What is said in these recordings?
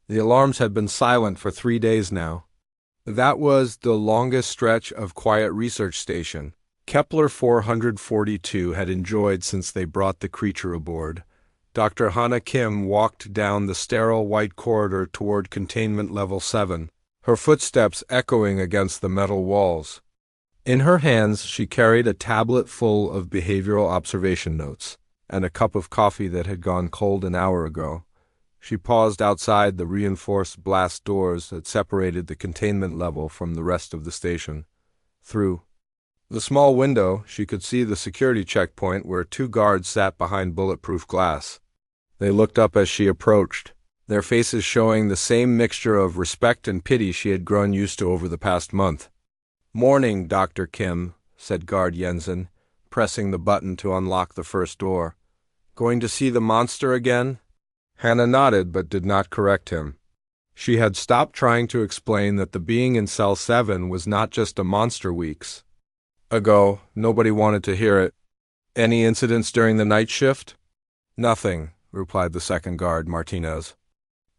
The alarms had been silent for 3 days now. That was the longest stretch of quiet research station Kepler 442 had enjoyed since they brought the creature aboard. Dr. Hana Kim walked down the sterile white corridor toward containment level 7, her footsteps echoing against the metal walls. In her hands, she carried a tablet full of behavioral observation notes and a cup of coffee that had gone cold an hour ago. She paused outside the reinforced blast doors that separated the containment level from the rest of the station. Through the small window, she could see the security checkpoint where 2 guards sat behind bulletproof glass. They looked up as she approached, their faces showing the same mixture of respect and pity she had grown used to over the past month. "Morning, Dr. Kim," said Guard Jensen, pressing the button to unlock the first door. "Going to see the monster again?" Hannah nodded but did not correct him. She had stopped trying to explain that the being in Cell 7 was not just a monster weeks ago. Nobody wanted to hear it. "Any incidents during the night shift?" "Nothing," replied the second guard, Martinez.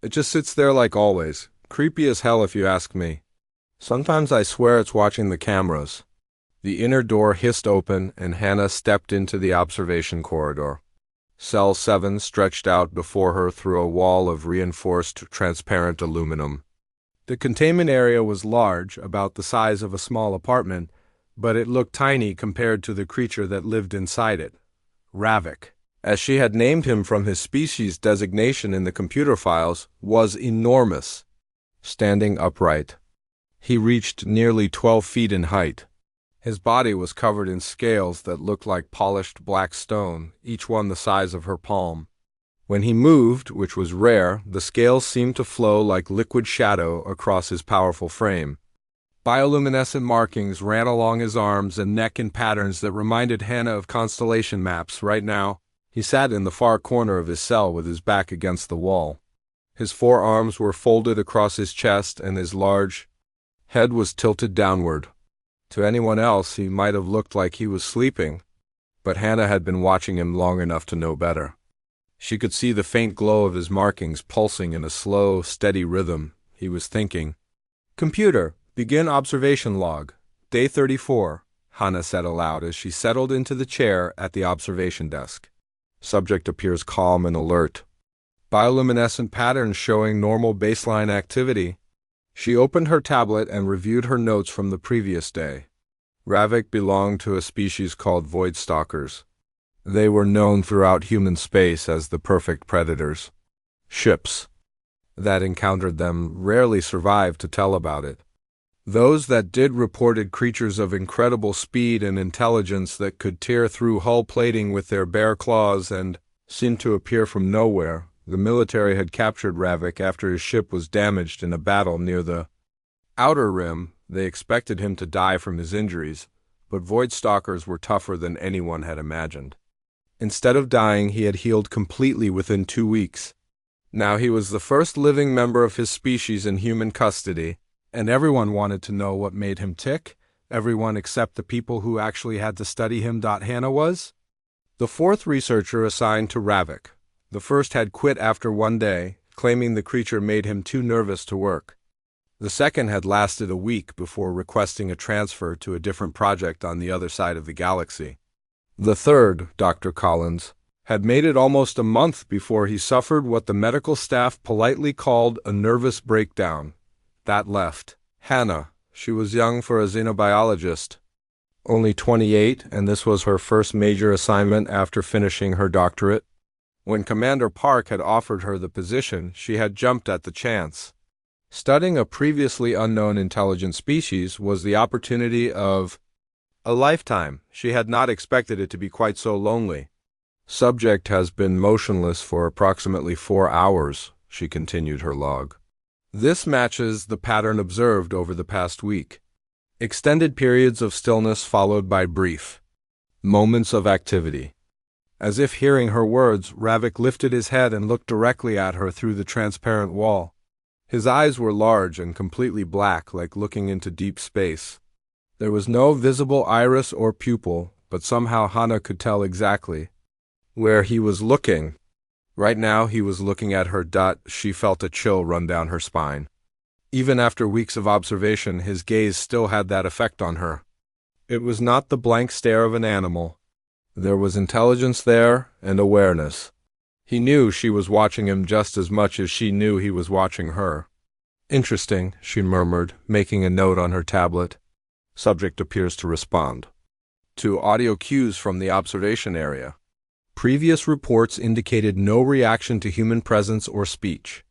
"It just sits there like always. Creepy as hell if you ask me. Sometimes I swear it's watching the cameras." The inner door hissed open and Hannah stepped into the observation corridor. Cell 7 stretched out before her through a wall of reinforced transparent aluminum. The containment area was large, about the size of a small apartment, but it looked tiny compared to the creature that lived inside it. Ravik, as she had named him from his species designation in the computer files, was enormous. Standing upright, he reached nearly 12 feet in height. His body was covered in scales that looked like polished black stone, each one the size of her palm. When he moved, which was rare, the scales seemed to flow like liquid shadow across his powerful frame. Bioluminescent markings ran along his arms and neck in patterns that reminded Hannah of constellation maps. Right now, he sat in the far corner of his cell with his back against the wall. His forearms were folded across his chest and his large head was tilted downward. To anyone else, he might have looked like he was sleeping, but Hannah had been watching him long enough to know better. She could see the faint glow of his markings pulsing in a slow, steady rhythm. He was thinking. "Computer, begin observation log. Day 34, Hannah said aloud as she settled into the chair at the observation desk. Subject appears calm and alert. Bioluminescent patterns showing normal baseline activity. She opened her tablet and reviewed her notes from the previous day. Ravik belonged to a species called void stalkers. They were known throughout human space as the perfect predators. Ships that encountered them rarely survived to tell about it. Those that did reported creatures of incredible speed and intelligence that could tear through hull plating with their bare claws and seemed to appear from nowhere. The military had captured Ravik after his ship was damaged in a battle near the outer rim. They expected him to die from his injuries, but void stalkers were tougher than anyone had imagined. Instead of dying, he had healed completely within 2 weeks. Now he was the first living member of his species in human custody, and everyone wanted to know what made him tick, everyone except the people who actually had to study him. Hannah was the 4th researcher assigned to Ravik. The first had quit after 1 day, claiming the creature made him too nervous to work. The second had lasted a week before requesting a transfer to a different project on the other side of the galaxy. The third, Dr. Collins, had made it almost a month before he suffered what the medical staff politely called a nervous breakdown. That left Hannah. She was young for a xenobiologist, only 28, and this was her first major assignment after finishing her doctorate. When Commander Park had offered her the position, she had jumped at the chance. Studying a previously unknown intelligent species was the opportunity of a lifetime. She had not expected it to be quite so lonely. Subject has been motionless for approximately 4 hours, she continued her log. This matches the pattern observed over the past week. Extended periods of stillness followed by brief moments of activity. As if hearing her words, Ravik lifted his head and looked directly at her through the transparent wall. His eyes were large and completely black, like looking into deep space. There was no visible iris or pupil, but somehow Hannah could tell exactly where he was looking. Right now he was looking at her. She felt a chill run down her spine. Even after weeks of observation, his gaze still had that effect on her. It was not the blank stare of an animal. There was intelligence there and awareness. He knew she was watching him just as much as she knew he was watching her. Interesting, she murmured, making a note on her tablet. Subject appears to respond to audio cues from the observation area. Previous reports indicated no reaction to human presence or speech.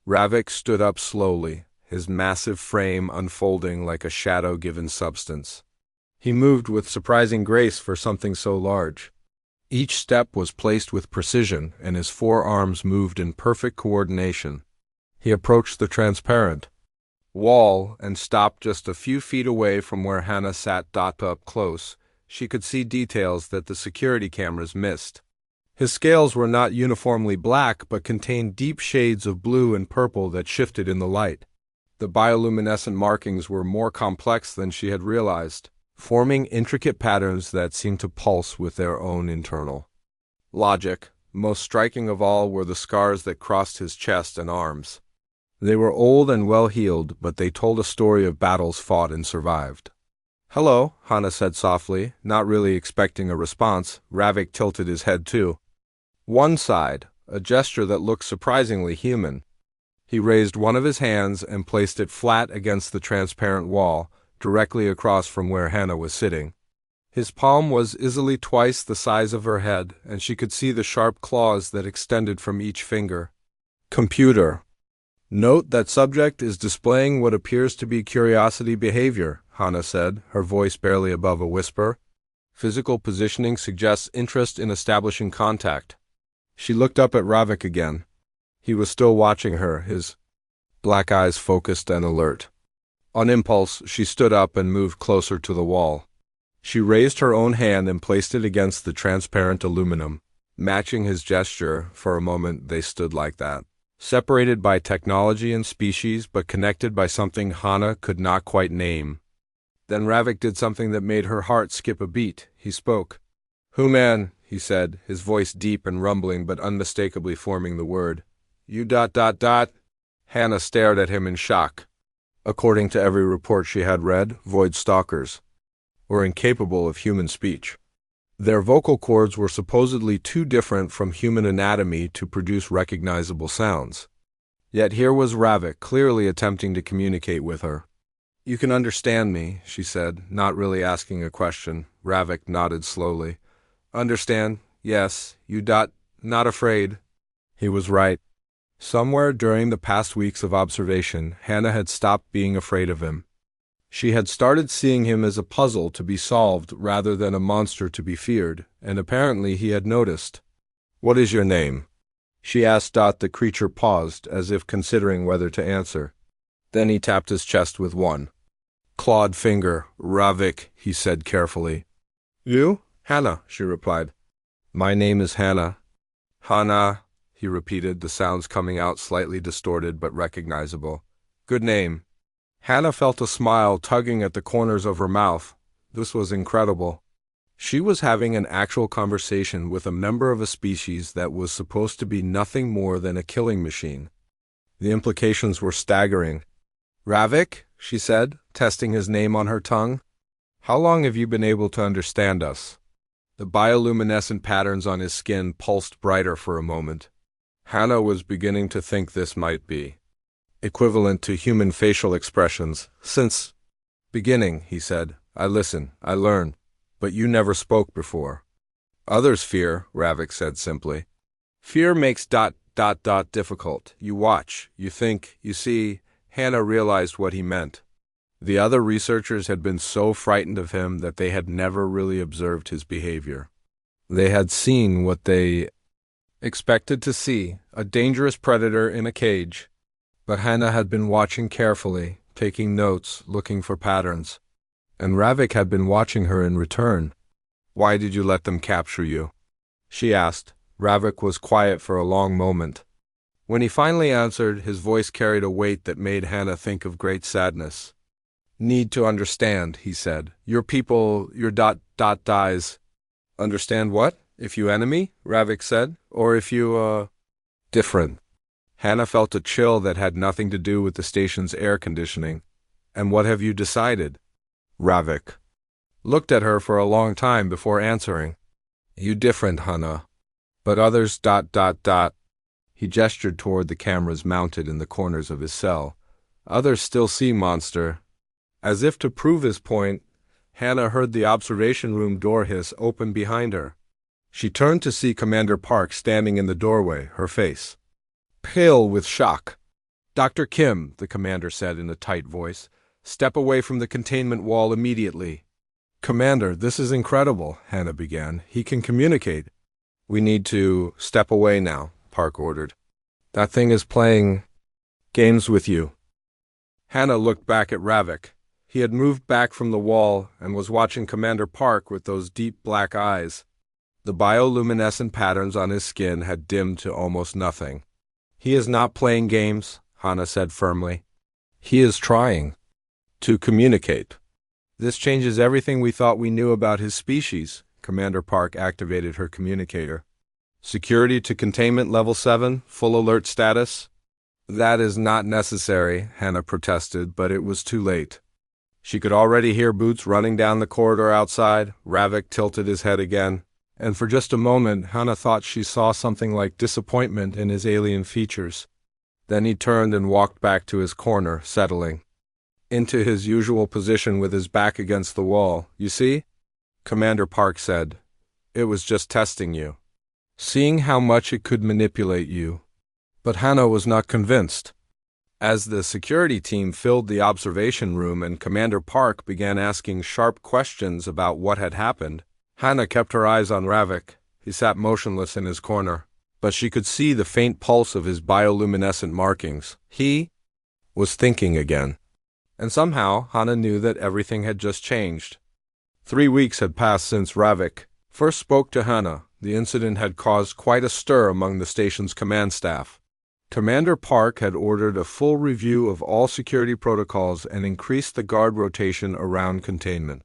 Ravik stood up slowly, his massive frame unfolding like a shadow-given substance. He moved with surprising grace for something so large. Each step was placed with precision, and his forearms moved in perfect coordination. He approached the transparent wall and stopped just a few feet away from where Hannah sat. Up close, she could see details that the security cameras missed. His scales were not uniformly black but contained deep shades of blue and purple that shifted in the light. The bioluminescent markings were more complex than she had realized, forming intricate patterns that seemed to pulse with their own internal logic. Most striking of all were the scars that crossed his chest and arms. They were old and well-healed, but they told a story of battles fought and survived. "Hello," Hannah said softly, not really expecting a response. Ravik tilted his head too. One side, a gesture that looked surprisingly human. He raised one of his hands and placed it flat against the transparent wall, directly across from where Hannah was sitting. His palm was easily twice the size of her head, and she could see the sharp claws that extended from each finger. "Computer. Note that subject is displaying what appears to be curiosity behavior," Hannah said, her voice barely above a whisper. "Physical positioning suggests interest in establishing contact." She looked up at Ravik again. He was still watching her, his black eyes focused and alert. On impulse, she stood up and moved closer to the wall. She raised her own hand and placed it against the transparent aluminum. Matching his gesture, for a moment they stood like that, separated by technology and species, but connected by something Hannah could not quite name. Then Ravik did something that made her heart skip a beat. He spoke. "Human," he said, his voice deep and rumbling but unmistakably forming the word. "You ... Hannah stared at him in shock. According to every report she had read, void stalkers were incapable of human speech. Their vocal cords were supposedly too different from human anatomy to produce recognizable sounds. Yet here was Ravik clearly attempting to communicate with her. "You can understand me," she said, not really asking a question. Ravik nodded slowly. "Understand? Yes. You ... not afraid." He was right. Somewhere during the past weeks of observation, Hannah had stopped being afraid of him. She had started seeing him as a puzzle to be solved rather than a monster to be feared, and apparently he had noticed. "What is your name?" she asked. The creature paused, as if considering whether to answer. Then he tapped his chest with one clawed finger. "Ravik," he said carefully. "You?" "Hannah," she replied. "My name is Hannah." "Hannah," he repeated, the sounds coming out slightly distorted but recognizable. "Good name." Hannah felt a smile tugging at the corners of her mouth. This was incredible. She was having an actual conversation with a member of a species that was supposed to be nothing more than a killing machine. The implications were staggering. "Ravik," she said, testing his name on her tongue. "How long have you been able to understand us?" The bioluminescent patterns on his skin pulsed brighter for a moment. Hannah was beginning to think this might be equivalent to human facial expressions. "Since beginning," he said. "I listen, I learn, but you never spoke before." "Others fear," Ravik said simply. "Fear makes ... difficult. You watch, you think, you see." Hannah realized what he meant. The other researchers had been so frightened of him that they had never really observed his behavior. They had seen what they expected to see, a dangerous predator in a cage. But Hannah had been watching carefully, taking notes, looking for patterns. And Ravik had been watching her in return. "Why did you let them capture you?" she asked. Ravik was quiet for a long moment. When he finally answered, his voice carried a weight that made Hannah think of great sadness. "Need to understand," he said. "Your people, your ... dies." "Understand what? If you enemy?" Ravik said. "Or if you, Different. Hannah felt a chill that had nothing to do with the station's air conditioning. And what have you decided? Ravik looked at her for a long time before answering. You different, Hannah. But others ... He gestured toward the cameras mounted in the corners of his cell. Others still see monster. As if to prove his point, Hannah heard the observation room door hiss open behind her. She turned to see Commander Park standing in the doorway, her face pale with shock. Dr. Kim, the commander said in a tight voice, step away from the containment wall immediately. Commander, this is incredible, Hannah began. He can communicate. We need to step away now, Park ordered. That thing is playing games with you. Hannah looked back at Ravik. He had moved back from the wall and was watching Commander Park with those deep black eyes. The bioluminescent patterns on his skin had dimmed to almost nothing. He is not playing games, Hannah said firmly. He is trying to communicate. This changes everything we thought we knew about his species. Commander Park activated her communicator. Security to containment level 7, full alert status. That is not necessary, Hannah protested, but it was too late. She could already hear boots running down the corridor outside. Ravik tilted his head again, and for just a moment Hannah thought she saw something like disappointment in his alien features. Then he turned and walked back to his corner, settling into his usual position with his back against the wall. You see? Commander Park said. It was just testing you, seeing how much it could manipulate you. But Hannah was not convinced. As the security team filled the observation room and Commander Park began asking sharp questions about what had happened, Hannah kept her eyes on Ravik. He sat motionless in his corner, but she could see the faint pulse of his bioluminescent markings. He was thinking again. And somehow Hannah knew that everything had just changed. 3 weeks had passed since Ravik first spoke to Hannah. The incident had caused quite a stir among the station's command staff. Commander Park had ordered a full review of all security protocols and increased the guard rotation around containment.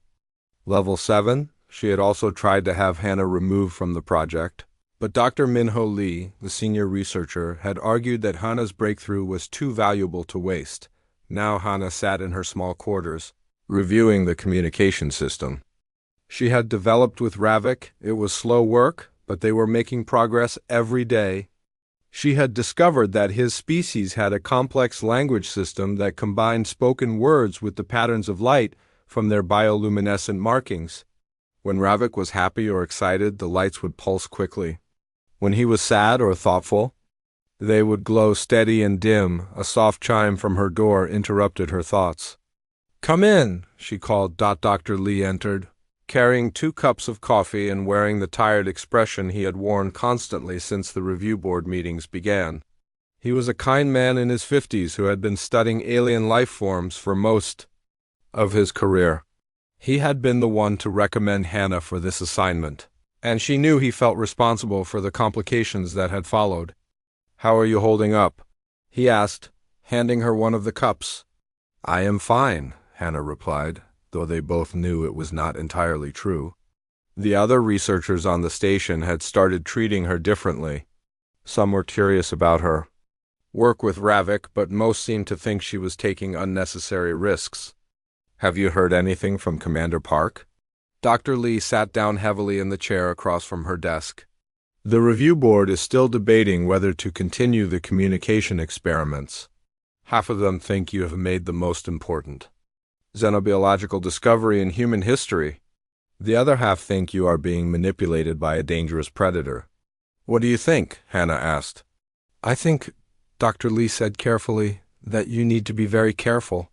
Level 7, she had also tried to have Hannah removed from the project, but Dr. Minho Lee, the senior researcher, had argued that Hannah's breakthrough was too valuable to waste. Now Hannah sat in her small quarters, reviewing the communication system. She had developed with Ravik. It was slow work, but they were making progress every day. She had discovered that his species had a complex language system that combined spoken words with the patterns of light from their bioluminescent markings. When Ravik was happy or excited, the lights would pulse quickly. When he was sad or thoughtful, they would glow steady and dim. A soft chime from her door interrupted her thoughts. Come in, she called. Dr. Lee entered, carrying 2 cups of coffee and wearing the tired expression he had worn constantly since the review board meetings began. He was a kind man in his 50s who had been studying alien life forms for most of his career. He had been the one to recommend Hannah for this assignment, and she knew he felt responsible for the complications that had followed. How are you holding up? He asked, handing her one of the cups. I am fine, Hannah replied, though they both knew it was not entirely true. The other researchers on the station had started treating her differently. Some were curious about her work with Ravik, but most seemed to think she was taking unnecessary risks. Have you heard anything from Commander Park? Dr. Lee sat down heavily in the chair across from her desk. The review board is still debating whether to continue the communication experiments. Half of them think you have made the most important xenobiological discovery in human history. The other half think you are being manipulated by a dangerous predator. What do you think? Hannah asked. I think, Dr. Lee said carefully, that you need to be very careful.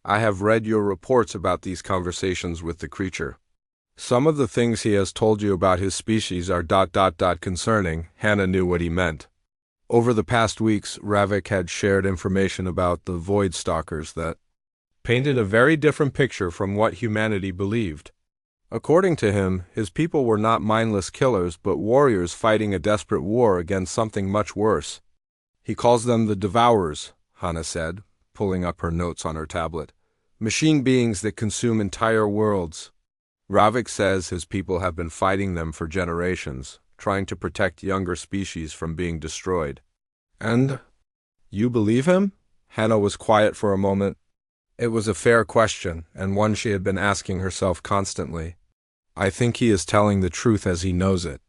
I have read your reports about these conversations with the creature. Some of the things he has told you about his species are ... concerning. Hannah knew what he meant. Over the past weeks, Ravik had shared information about the Void Stalkers that painted a very different picture from what humanity believed. According to him, his people were not mindless killers, but warriors fighting a desperate war against something much worse. He calls them the Devourers, Hannah said, pulling up her notes on her tablet. Machine beings that consume entire worlds. Ravik says his people have been fighting them for generations, trying to protect younger species from being destroyed. And you believe him? Hannah was quiet for a moment. It was a fair question, and one she had been asking herself constantly. I think he is telling the truth as he knows it.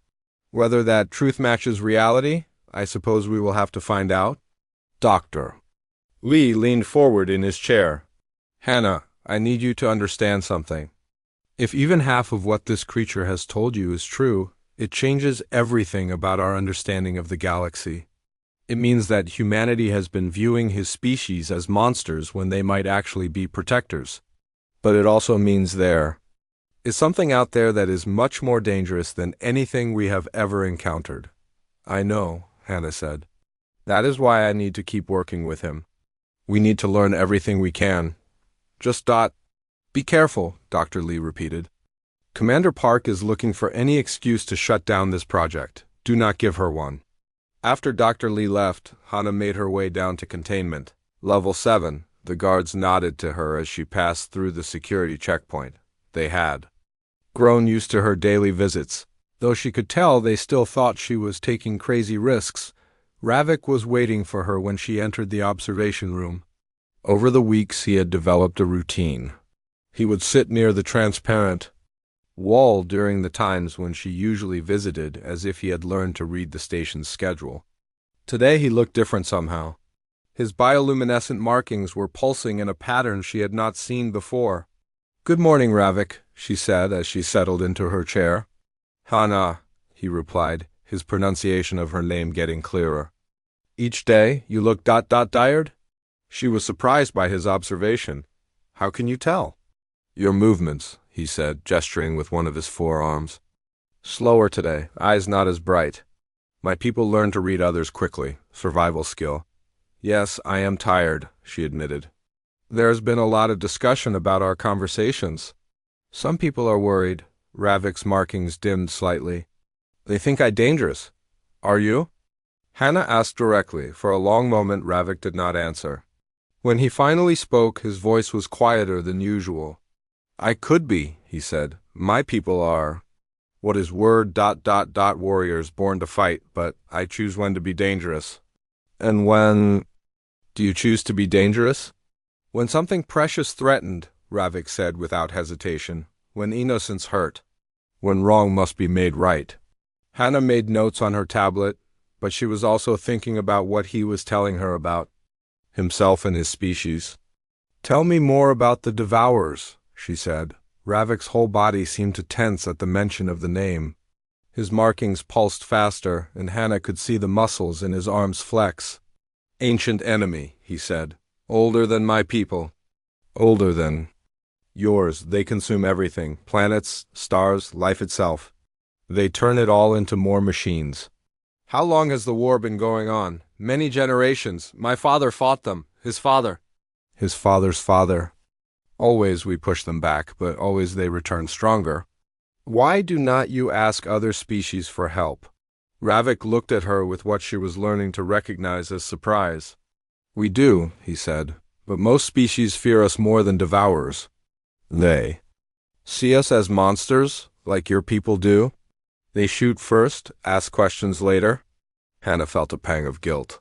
Whether that truth matches reality, I suppose we will have to find out. Doctor. Lee leaned forward in his chair. Hannah, I need you to understand something. If even half of what this creature has told you is true, it changes everything about our understanding of the galaxy. It means that humanity has been viewing his species as monsters when they might actually be protectors. But it also means there is something out there that is much more dangerous than anything we have ever encountered. I know, Hannah said. That is why I need to keep working with him. We need to learn everything we can. Be careful, Dr. Lee repeated. Commander Park is looking for any excuse to shut down this project. Do not give her one. After Dr. Lee left, Hannah made her way down to containment. Level 7, the guards nodded to her as she passed through the security checkpoint. They had grown used to her daily visits. Though she could tell they still thought she was taking crazy risks, Ravik was waiting for her when she entered the observation room. Over the weeks he had developed a routine. He would sit near the transparent wall during the times when she usually visited, as if he had learned to read the station's schedule. Today he looked different somehow. His bioluminescent markings were pulsing in a pattern she had not seen before. Good morning, Ravik, she said as she settled into her chair. Hannah, he replied, his pronunciation of her name getting clearer. Each day you look tired? She was surprised by his observation. How can you tell? Your movements, he said, gesturing with one of his forearms. Slower today, eyes not as bright. My people learn to read others quickly, survival skill. Yes, I am tired, she admitted. There has been a lot of discussion about our conversations. Some people are worried. Ravik's markings dimmed slightly. They think I'm dangerous. Are you? Hannah asked directly. For a long moment, Ravik did not answer. When he finally spoke, his voice was quieter than usual. I could be, he said. My people are what is warriors born to fight, but I choose when to be dangerous. And when do you choose to be dangerous? When something precious threatened, Ravik said without hesitation. When innocence hurt. When wrong must be made right. Hannah made notes on her tablet, but she was also thinking about what he was telling her about himself and his species. Tell me more about the Devourers, she said. Ravik's whole body seemed to tense at the mention of the name. His markings pulsed faster, and Hannah could see the muscles in his arms flex. Ancient enemy, he said. Older than my people. Older than yours. They consume everything. Planets, stars, life itself. They turn it all into more machines. How long has the war been going on? Many generations. My father fought them. His father. His father's father. Always we push them back, but always they return stronger. Why do not you ask other species for help? Ravik looked at her with what she was learning to recognize as surprise. We do, he said, but most species fear us more than devourers. They see us as monsters, like your people do. They shoot first, ask questions later. Hannah felt a pang of guilt.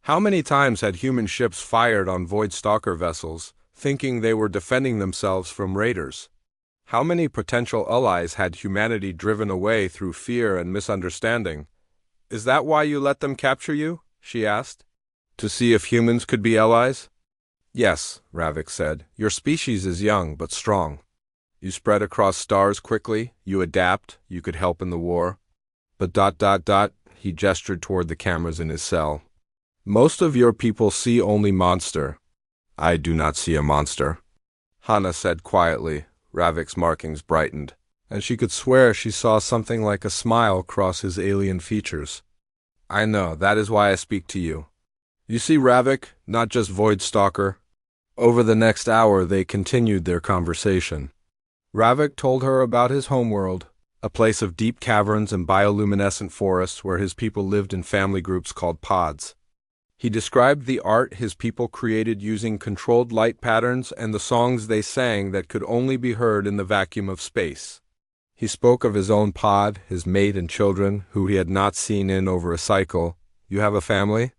How many times had human ships fired on Void Stalker vessels, thinking they were defending themselves from raiders? How many potential allies had humanity driven away through fear and misunderstanding? Is that why you let them capture you? She asked. To see if humans could be allies? Yes, Ravik said. Your species is young but strong. You spread across stars quickly, you adapt, you could help in the war. But he gestured toward the cameras in his cell. Most of your people see only monster. I do not see a monster. Hannah said quietly. Ravik's markings brightened, and she could swear she saw something like a smile cross his alien features. I know, that is why I speak to you. You see, Ravik, not just Void Stalker. Over the next hour they continued their conversation. Ravik told her about his homeworld, a place of deep caverns and bioluminescent forests where his people lived in family groups called pods. He described the art his people created using controlled light patterns and the songs they sang that could only be heard in the vacuum of space. He spoke of his own pod, his mate and children, who he had not seen in over a cycle. You have a family?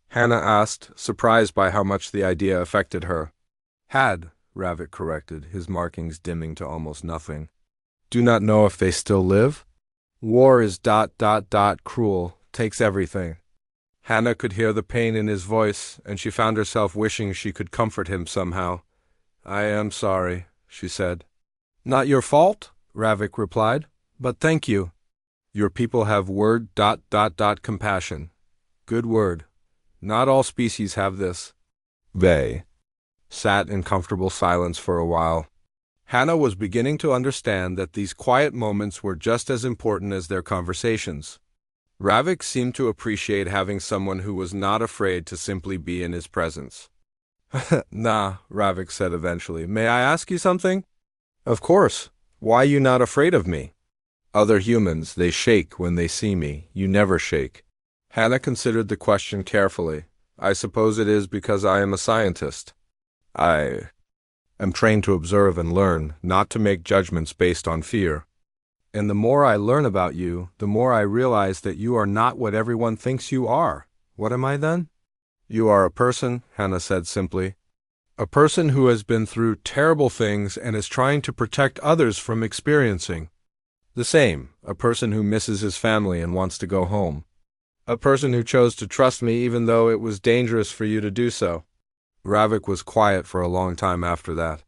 Hannah asked, surprised by how much the idea affected her. Had, Ravik corrected, his markings dimming to almost nothing. Do not know if they still live? War is ... cruel, takes everything. Hannah could hear the pain in his voice, and she found herself wishing she could comfort him somehow. I am sorry, she said. Not your fault, Ravik replied, but thank you. Your people have word ... compassion. Good word. Not all species have this. They sat in comfortable silence for a while. Hannah was beginning to understand that these quiet moments were just as important as their conversations. Ravik seemed to appreciate having someone who was not afraid to simply be in his presence. Nah, Ravik said eventually. May I ask you something? Of course. Why you not afraid of me? Other humans, they shake when they see me. You never shake. Hannah considered the question carefully. I suppose it is because I am a scientist. I am trained to observe and learn, not to make judgments based on fear. And the more I learn about you, the more I realize that you are not what everyone thinks you are. What am I then? You are a person, Hannah said simply. A person who has been through terrible things and is trying to protect others from experiencing the same. A person who misses his family and wants to go home. A person who chose to trust me even though it was dangerous for you to do so. Ravik was quiet for a long time after that.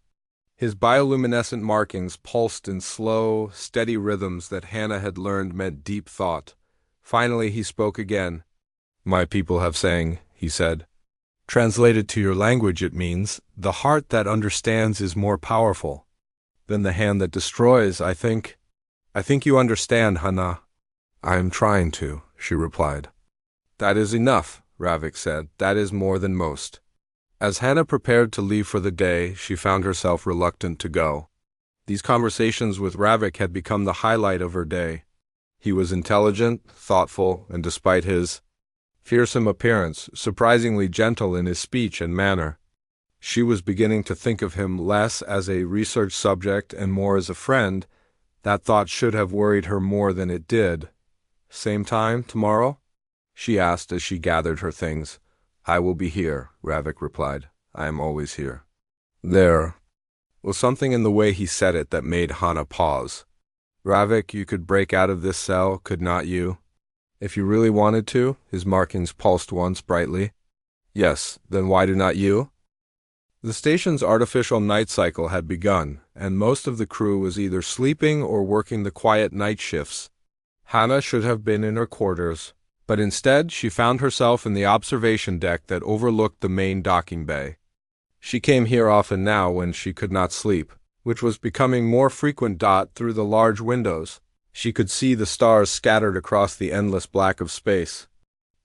His bioluminescent markings pulsed in slow, steady rhythms that Hannah had learned meant deep thought. Finally he spoke again. My people have saying, he said. Translated to your language it means, the heart that understands is more powerful than the hand that destroys, I think. I think you understand, Hannah. I am trying to, she replied. That is enough, Ravik said. That is more than most. As Hannah prepared to leave for the day, she found herself reluctant to go. These conversations with Ravik had become the highlight of her day. He was intelligent, thoughtful, and despite his fearsome appearance, surprisingly gentle in his speech and manner. She was beginning to think of him less as a research subject and more as a friend. That thought should have worried her more than it did. Same time, tomorrow? She asked as she gathered her things. I will be here, Ravik replied. I am always here. There was something in the way he said it that made Hannah pause. Ravik, you could break out of this cell, could not you? If you really wanted to, his markings pulsed once brightly. Yes, then why do not you? The station's artificial night cycle had begun, and most of the crew was either sleeping or working the quiet night shifts. Hannah should have been in her quarters, but instead she found herself in the observation deck that overlooked the main docking bay. She came here often now when she could not sleep, which was becoming more frequent. Through the large windows, she could see the stars scattered across the endless black of space.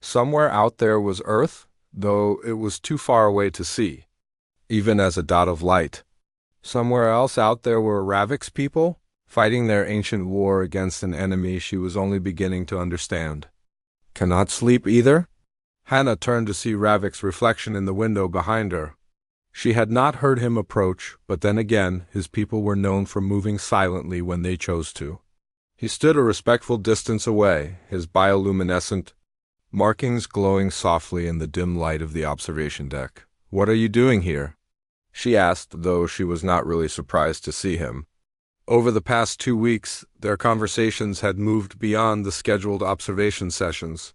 Somewhere out there was Earth, though it was too far away to see, even as a dot of light. Somewhere else out there were Ravik's people, fighting their ancient war against an enemy she was only beginning to understand. Cannot sleep either? Hannah turned to see Ravik's reflection in the window behind her. She had not heard him approach, but then again, his people were known for moving silently when they chose to. He stood a respectful distance away, his bioluminescent markings glowing softly in the dim light of the observation deck. What are you doing here? She asked, though she was not really surprised to see him. Over the past 2 weeks, their conversations had moved beyond the scheduled observation sessions.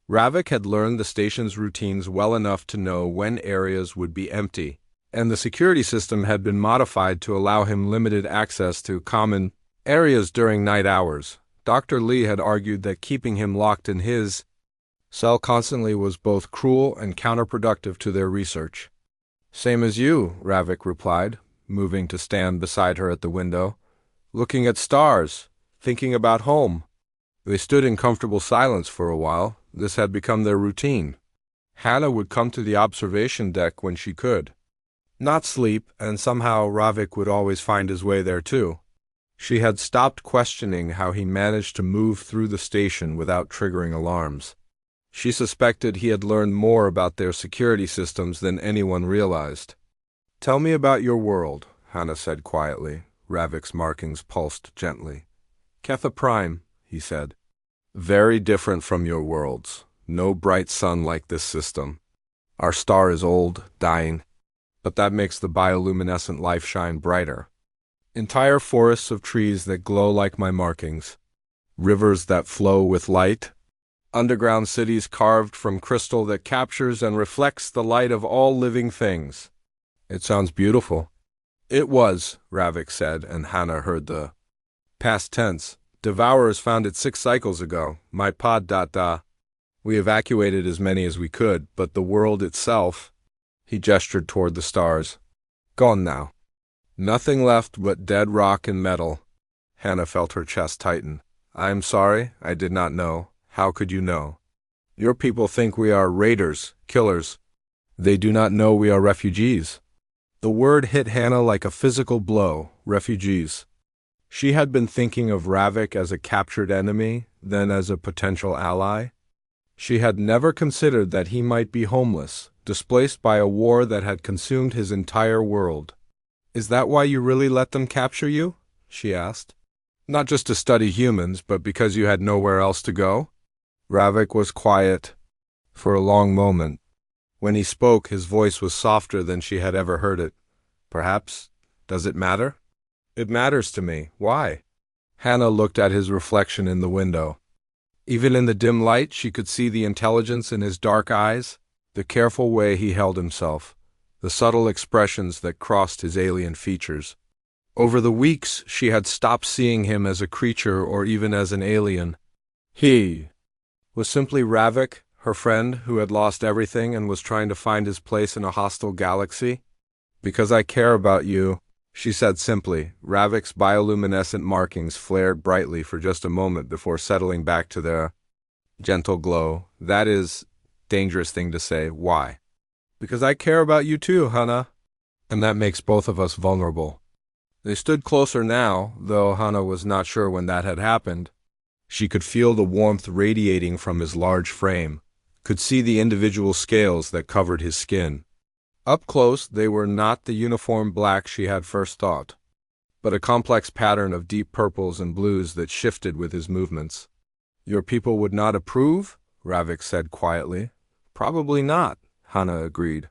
Ravik had learned the station's routines well enough to know when areas would be empty, and the security system had been modified to allow him limited access to common areas during night hours. Dr. Lee had argued that keeping him locked in his cell constantly was both cruel and counterproductive to their research. Same as you, Ravik replied, moving to stand beside her at the window. Looking at stars, thinking about home. They stood in comfortable silence for a while. This had become their routine. Hannah would come to the observation deck when she could. Not sleep, and somehow Ravik would always find his way there too. She had stopped questioning how he managed to move through the station without triggering alarms. She suspected he had learned more about their security systems than anyone realized. Tell me about your world, Hannah said quietly. Ravik's markings pulsed gently. Ketha Prime, he said. Very different from your worlds. No bright sun like this system. Our star is old, dying, but that makes the bioluminescent life shine brighter. Entire forests of trees that glow like my markings. Rivers that flow with light. Underground cities carved from crystal that captures and reflects the light of all living things. It sounds beautiful. It was, Ravik said, and Hannah heard the past tense. Devourers found it 6 cycles ago. My pod. We evacuated as many as we could, but the world itself, he gestured toward the stars, gone now. Nothing left but dead rock and metal. Hannah felt her chest tighten. I am sorry, I did not know. How could you know? Your people think we are raiders, killers. They do not know we are refugees. The word hit Hannah like a physical blow, refugees. She had been thinking of Ravik as a captured enemy, then as a potential ally. She had never considered that he might be homeless, displaced by a war that had consumed his entire world. Is that why you really let them capture you? She asked. Not just to study humans, but because you had nowhere else to go? Ravik was quiet for a long moment. When he spoke, his voice was softer than she had ever heard it. Perhaps. Does it matter? It matters to me. Why? Hannah looked at his reflection in the window. Even in the dim light, she could see the intelligence in his dark eyes, the careful way he held himself, the subtle expressions that crossed his alien features. Over the weeks, she had stopped seeing him as a creature or even as an alien. He was simply Ravik, her friend who had lost everything and was trying to find his place in a hostile galaxy. Because I care about you, she said simply. Ravik's bioluminescent markings flared brightly for just a moment before settling back to their gentle glow. That is a dangerous thing to say. Why? Because I care about you too, Hannah. And that makes both of us vulnerable. They stood closer now, though Hannah was not sure when that had happened. She could feel the warmth radiating from his large frame, could see the individual scales that covered his skin. Up close, they were not the uniform black she had first thought, but a complex pattern of deep purples and blues that shifted with his movements. Your people would not approve? Ravik said quietly. Probably not, Hannah agreed.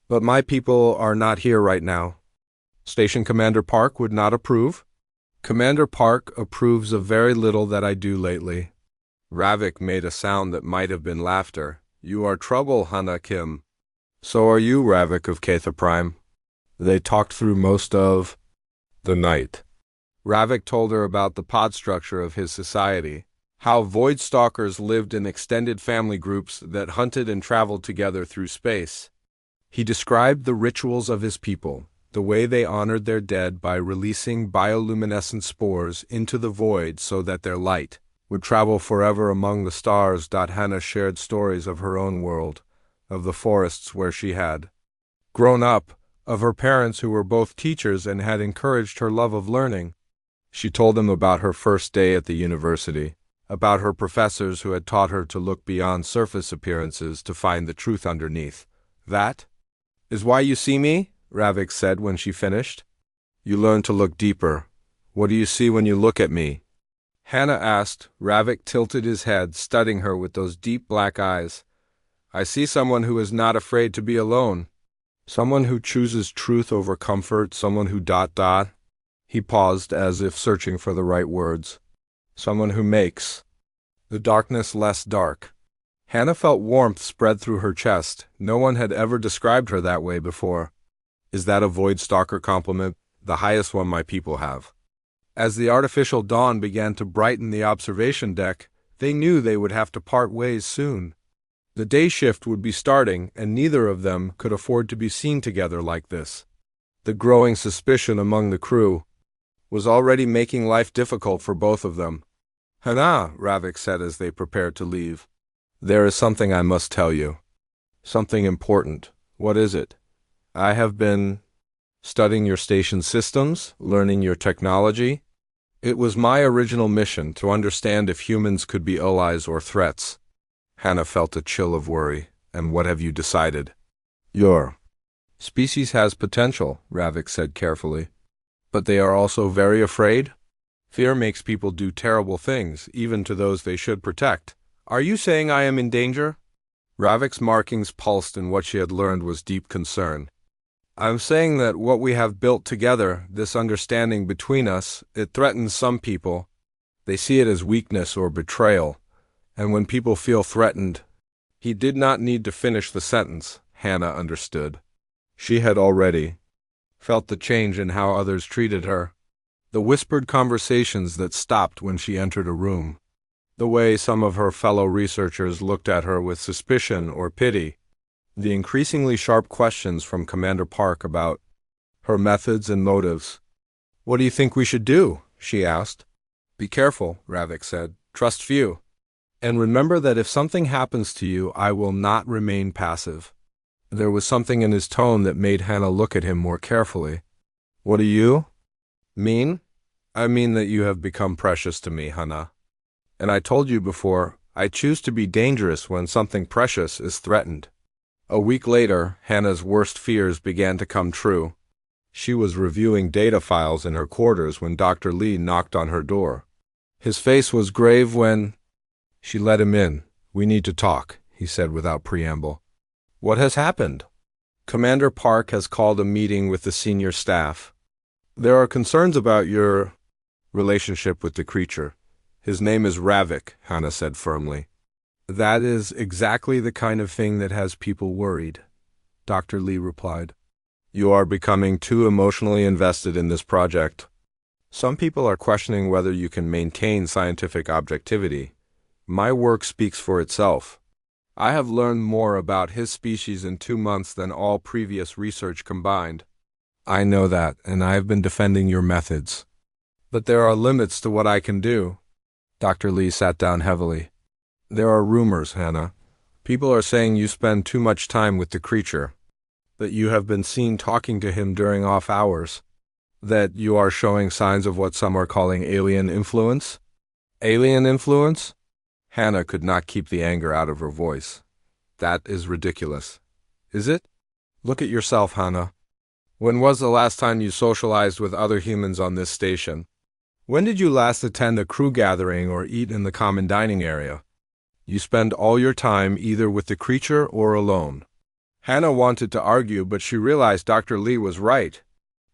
But my people are not here right now. Station Commander Park would not approve? Commander Park approves of very little that I do lately. Ravik made a sound that might have been laughter. You are trouble, Hannah Kim. So are you, Ravik of Katha Prime. They talked through most of the night. Ravik told her about the pod structure of his society, how void stalkers lived in extended family groups that hunted and traveled together through space. He described the rituals of his people, the way they honored their dead by releasing bioluminescent spores into the void so that their light would travel forever among the stars. Hannah shared stories of her own world, of the forests where she had grown up, of her parents who were both teachers and had encouraged her love of learning. She told them about her first day at the university, about her professors who had taught her to look beyond surface appearances to find the truth underneath. That is why you see me? Ravik said when she finished. You learn to look deeper. What do you see when you look at me? Hannah asked. Ravik tilted his head, studying her with those deep black eyes. I see someone who is not afraid to be alone. Someone who chooses truth over comfort, someone who ... He paused as if searching for the right words. Someone who makes the darkness less dark. Hannah felt warmth spread through her chest. No one had ever described her that way before. Is that a void stalker compliment? The highest one my people have. As the artificial dawn began to brighten the observation deck, they knew they would have to part ways soon. The day shift would be starting, and neither of them could afford to be seen together like this. The growing suspicion among the crew was already making life difficult for both of them. Hannah, Ravik said as they prepared to leave. There is something I must tell you. Something important. What is it? I have been studying your station systems, learning your technology. It was my original mission to understand if humans could be allies or threats. Hannah felt a chill of worry. And what have you decided? Your species has potential, Ravik said carefully. But they are also very afraid? Fear makes people do terrible things, even to those they should protect. Are you saying I am in danger? Ravik's markings pulsed, and what she had learned was deep concern. I'm saying that what we have built together, this understanding between us, it threatens some people. They see it as weakness or betrayal. And when people feel threatened, he did not need to finish the sentence. Hannah understood. She had already felt the change in how others treated her. The whispered conversations that stopped when she entered a room. The way some of her fellow researchers looked at her with suspicion or pity. The increasingly sharp questions from Commander Park about her methods and motives. What do you think we should do? She asked. Be careful, Ravik said. Trust few. And remember that if something happens to you, I will not remain passive. There was something in his tone that made Hannah look at him more carefully. What do you mean? I mean that you have become precious to me, Hannah. And I told you before, I choose to be dangerous when something precious is threatened. A week later, Hannah's worst fears began to come true. She was reviewing data files in her quarters when Dr. Lee knocked on her door. His face was grave when she let him in. We need to talk, he said without preamble. What has happened? Commander Park has called a meeting with the senior staff. There are concerns about your relationship with the creature. His name is Ravik, Hannah said firmly. That is exactly the kind of thing that has people worried, Dr. Lee replied. You are becoming too emotionally invested in this project. Some people are questioning whether you can maintain scientific objectivity. My work speaks for itself. I have learned more about his species in 2 months than all previous research combined. I know that, and I have been defending your methods. But there are limits to what I can do. Dr. Lee sat down heavily. There are rumors, Hannah. People are saying you spend too much time with the creature, that you have been seen talking to him during off hours, that you are showing signs of what some are calling alien influence. Alien influence? Hannah could not keep the anger out of her voice. That is ridiculous. Is it? Look at yourself, Hannah. When was the last time you socialized with other humans on this station? When did you last attend a crew gathering or eat in the common dining area? You spend all your time either with the creature or alone. Hannah wanted to argue, but she realized Dr. Lee was right.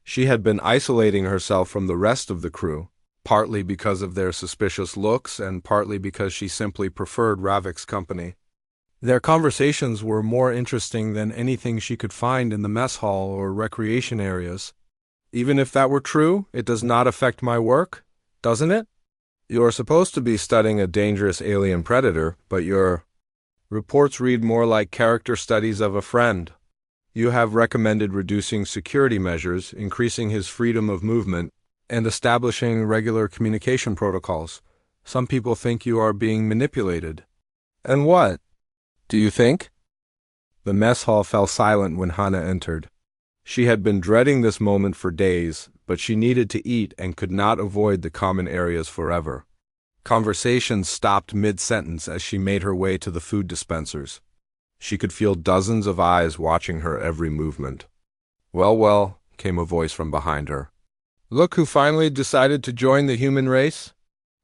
She had been isolating herself from the rest of the crew, partly because of their suspicious looks and partly because she simply preferred Ravik's company. Their conversations were more interesting than anything she could find in the mess hall or recreation areas. Even if that were true, it does not affect my work, doesn't it? You're supposed to be studying a dangerous alien predator, but your reports read more like character studies of a friend. You have recommended reducing security measures, increasing his freedom of movement, and establishing regular communication protocols. Some people think you are being manipulated. And what do you think? The mess hall fell silent when Hannah entered. She had been dreading this moment for days, but she needed to eat and could not avoid the common areas forever. Conversation stopped mid-sentence as she made her way to the food dispensers. She could feel dozens of eyes watching her every movement. Well, well, came a voice from behind her. Look who finally decided to join the human race.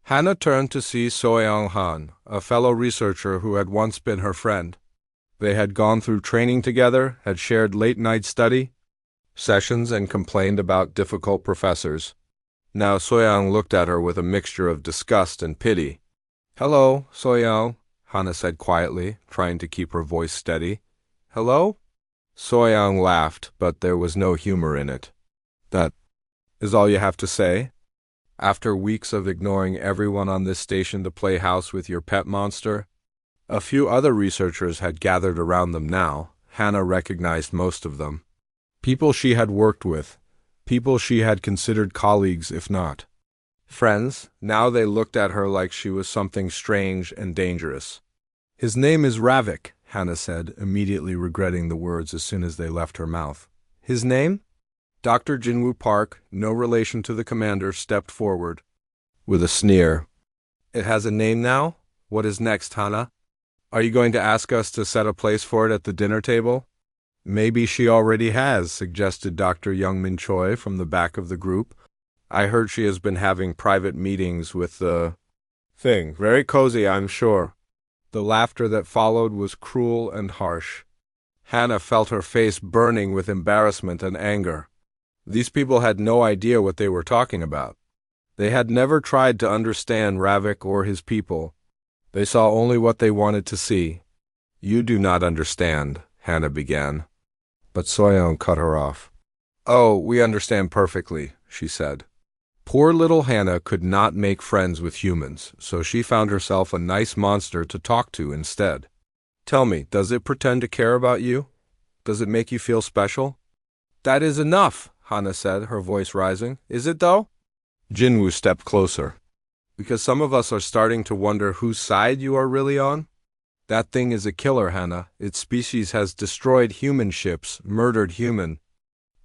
Hannah turned to see Soyoung Han, a fellow researcher who had once been her friend. They had gone through training together, had shared late-night study sessions, and complained about difficult professors. Now Soyoung looked at her with a mixture of disgust and pity. Hello, Soyoung, Hannah said quietly, trying to keep her voice steady. Hello? Soyoung laughed, but there was no humor in it. That is all you have to say? After weeks of ignoring everyone on this station to play house with your pet monster? A few other researchers had gathered around them now. Hannah recognized most of them. People she had worked with. People she had considered colleagues, if not friends. Now they looked at her like she was something strange and dangerous. His name is Ravik, Hannah said, immediately regretting the words as soon as they left her mouth. His name? Dr. Jinwoo Park, no relation to the commander, stepped forward with a sneer. It has a name now? What is next, Hannah? Are you going to ask us to set a place for it at the dinner table? Maybe she already has, suggested Dr. Youngmin Choi from the back of the group. I heard she has been having private meetings with the thing. Very cozy, I'm sure. The laughter that followed was cruel and harsh. Hannah felt her face burning with embarrassment and anger. These people had no idea what they were talking about. They had never tried to understand Ravik or his people. They saw only what they wanted to see. "You do not understand," Hannah began. But Soyeon cut her off. "Oh, we understand perfectly," she said. Poor little Hannah could not make friends with humans, so she found herself a nice monster to talk to instead. "Tell me, does it pretend to care about you? Does it make you feel special?" "That is enough," Hannah said, her voice rising. "Is it though?" Jinwoo stepped closer. "Because some of us are starting to wonder whose side you are really on? That thing is a killer, Hannah. Its species has destroyed human ships, murdered human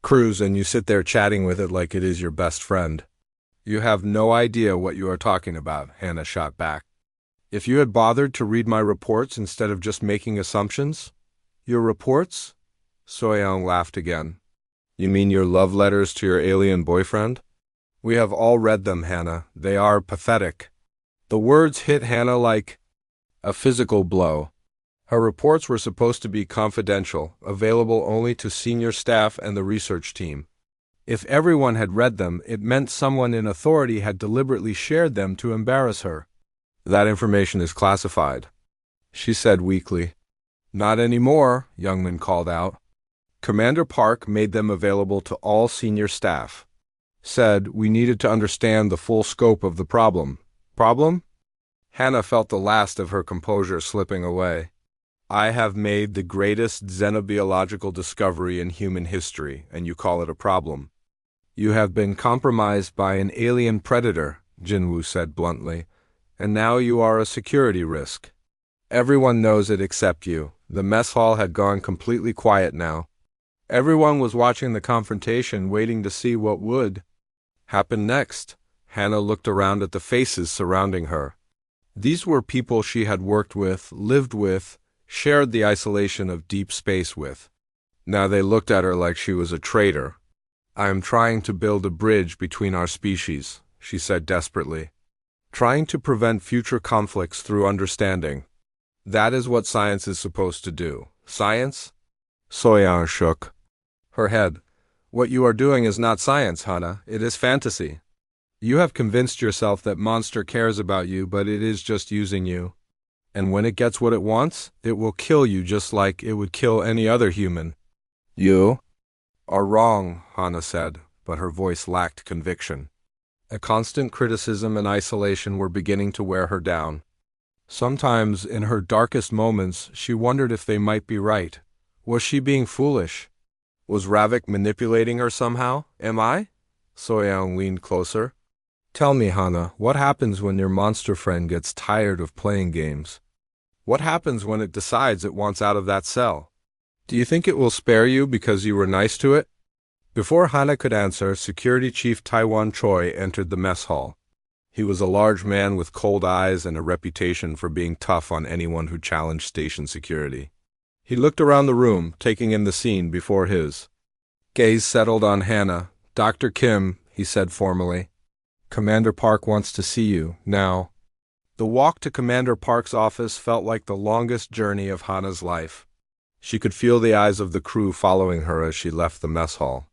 crews, and you sit there chatting with it like it is your best friend." "You have no idea what you are talking about," Hannah shot back. "If you had bothered to read my reports instead of just making assumptions—" "Your reports?" Soyeon laughed again. "You mean your love letters to your alien boyfriend?" "We have all read them, Hannah. They are pathetic." The words hit Hannah like a physical blow. Her reports were supposed to be confidential, available only to senior staff and the research team. If everyone had read them, it meant someone in authority had deliberately shared them to embarrass her. "That information is classified," she said weakly. "Not anymore," Youngman called out. "Commander Park made them available to all senior staff. Said we needed to understand the full scope of the problem." "Problem?" Hannah felt the last of her composure slipping away. "I have made the greatest xenobiological discovery in human history, and you call it a problem." "You have been compromised by an alien predator," Jinwoo said bluntly, "and now you are a security risk. Everyone knows it except you." The mess hall had gone completely quiet now. Everyone was watching the confrontation, waiting to see what would happen next. Hannah looked around at the faces surrounding her. These were people she had worked with, lived with, shared the isolation of deep space with. Now they looked at her like she was a traitor. "I am trying to build a bridge between our species," she said desperately. "Trying to prevent future conflicts through understanding. That is what science is supposed to do." "Science?" Soyeon shook her head. "What you are doing is not science, Hannah. It is fantasy. You have convinced yourself that Monster cares about you, but it is just using you. And when it gets what it wants, it will kill you just like it would kill any other human." "You are wrong," Hannah said, but her voice lacked conviction. A constant criticism and isolation were beginning to wear her down. Sometimes, in her darkest moments, she wondered if they might be right. Was she being foolish? Was Ravik manipulating her somehow? "Am I?" Soyeon leaned closer. "Tell me, Hannah, what happens when your monster friend gets tired of playing games? What happens when it decides it wants out of that cell? Do you think it will spare you because you were nice to it?" Before Hannah could answer, Security Chief Taiwan Choi entered the mess hall. He was a large man with cold eyes and a reputation for being tough on anyone who challenged station security. He looked around the room, taking in the scene before his gaze settled on Hannah. "Dr. Kim," he said formally, "Commander Park wants to see you, now." The walk to Commander Park's office felt like the longest journey of Hannah's life. She could feel the eyes of the crew following her as she left the mess hall.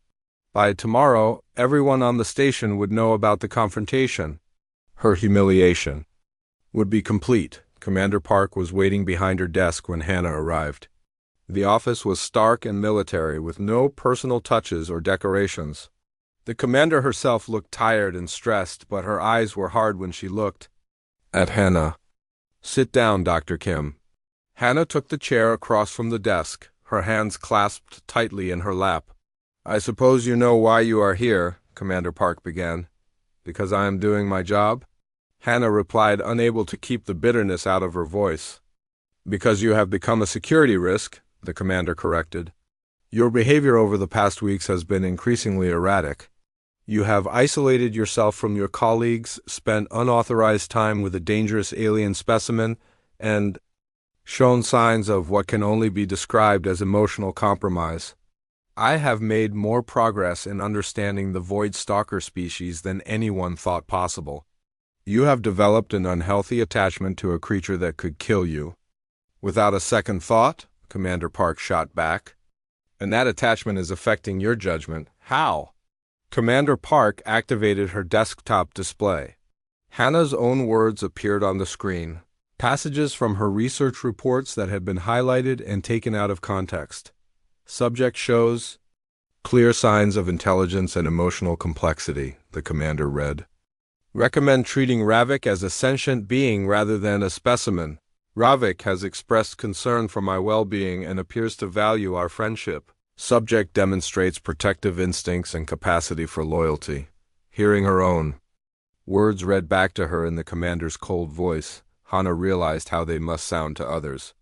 By tomorrow, everyone on the station would know about the confrontation. Her humiliation would be complete. Commander Park was waiting behind her desk when Hannah arrived. The office was stark and military, with no personal touches or decorations. The commander herself looked tired and stressed, but her eyes were hard when she looked at Hannah. "Sit down, Dr. Kim." Hannah took the chair across from the desk, her hands clasped tightly in her lap. "I suppose you know why you are here," Commander Park began. "Because I am doing my job?" Hannah replied, unable to keep the bitterness out of her voice. "Because you have become a security risk," the commander corrected. "Your behavior over the past weeks has been increasingly erratic. You have isolated yourself from your colleagues, spent unauthorized time with a dangerous alien specimen, and shown signs of what can only be described as emotional compromise. I have made more progress in understanding the Void Stalker species than anyone thought possible. You have developed an unhealthy attachment to a creature that could kill you. Without a second thought, Commander Park shot back. And that attachment is affecting your judgment. How? Commander Park activated her desktop display. Hannah's own words appeared on the screen, passages from her research reports that had been highlighted and taken out of context. Subject shows clear signs of intelligence and emotional complexity, the commander read. Recommend treating Ravik as a sentient being rather than a specimen. Ravik has expressed concern for my well-being and appears to value our friendship. Subject demonstrates protective instincts and capacity for loyalty. Hearing her own words read back to her in the commander's cold voice, Hannah realized how they must sound to others.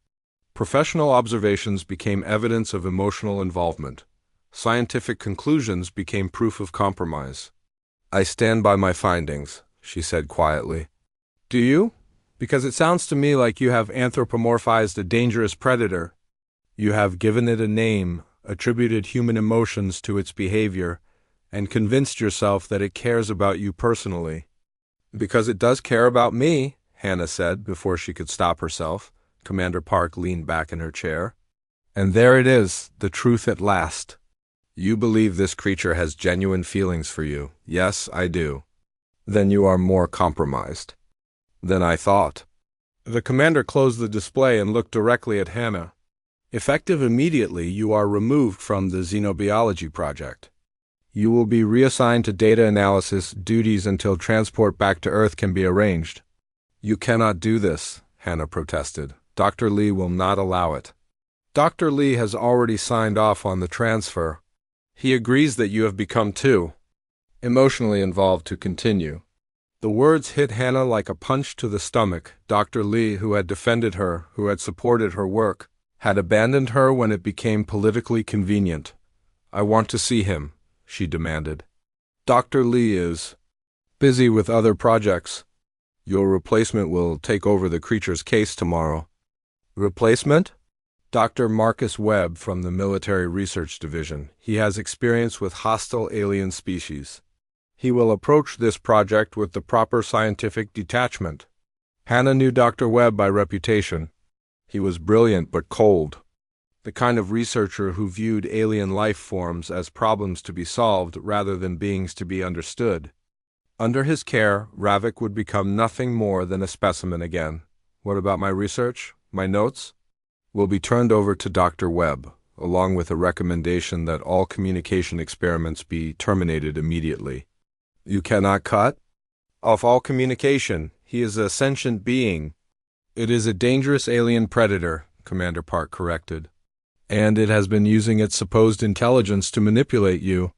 Professional observations became evidence of emotional involvement. Scientific conclusions became proof of compromise. I stand by my findings, she said quietly. Do you? Because it sounds to me like you have anthropomorphized a dangerous predator. You have given it a name, attributed human emotions to its behavior, and convinced yourself that it cares about you personally. Because it does care about me, Hannah said before she could stop herself. Commander Park leaned back in her chair. And there it is, the truth at last. You believe this creature has genuine feelings for you. Yes, I do. Then you are more compromised than I thought. The commander closed the display and looked directly at Hannah. Effective immediately, you are removed from the xenobiology project. You will be reassigned to data analysis duties until transport back to Earth can be arranged. You cannot do this, Hannah protested. Dr. Lee will not allow it. Dr. Lee has already signed off on the transfer. He agrees that you have become too emotionally involved to continue. The words hit Hannah like a punch to the stomach. Dr. Lee, who had defended her, who had supported her work, had abandoned her when it became politically convenient. I want to see him, she demanded. Dr. Lee is busy with other projects. Your replacement will take over the creature's case tomorrow. Replacement? Dr. Marcus Webb from the Military Research Division. He has experience with hostile alien species. He will approach this project with the proper scientific detachment. Hannah knew Dr. Webb by reputation. He was brilliant but cold, the kind of researcher who viewed alien life forms as problems to be solved rather than beings to be understood. Under his care, Ravik would become nothing more than a specimen again. What about my research? My notes? Will be turned over to Dr. Webb, along with a recommendation that all communication experiments be terminated immediately. You cannot cut off all communication. He is a sentient being. It is a dangerous alien predator, Commander Park corrected. And it has been using its supposed intelligence to manipulate you.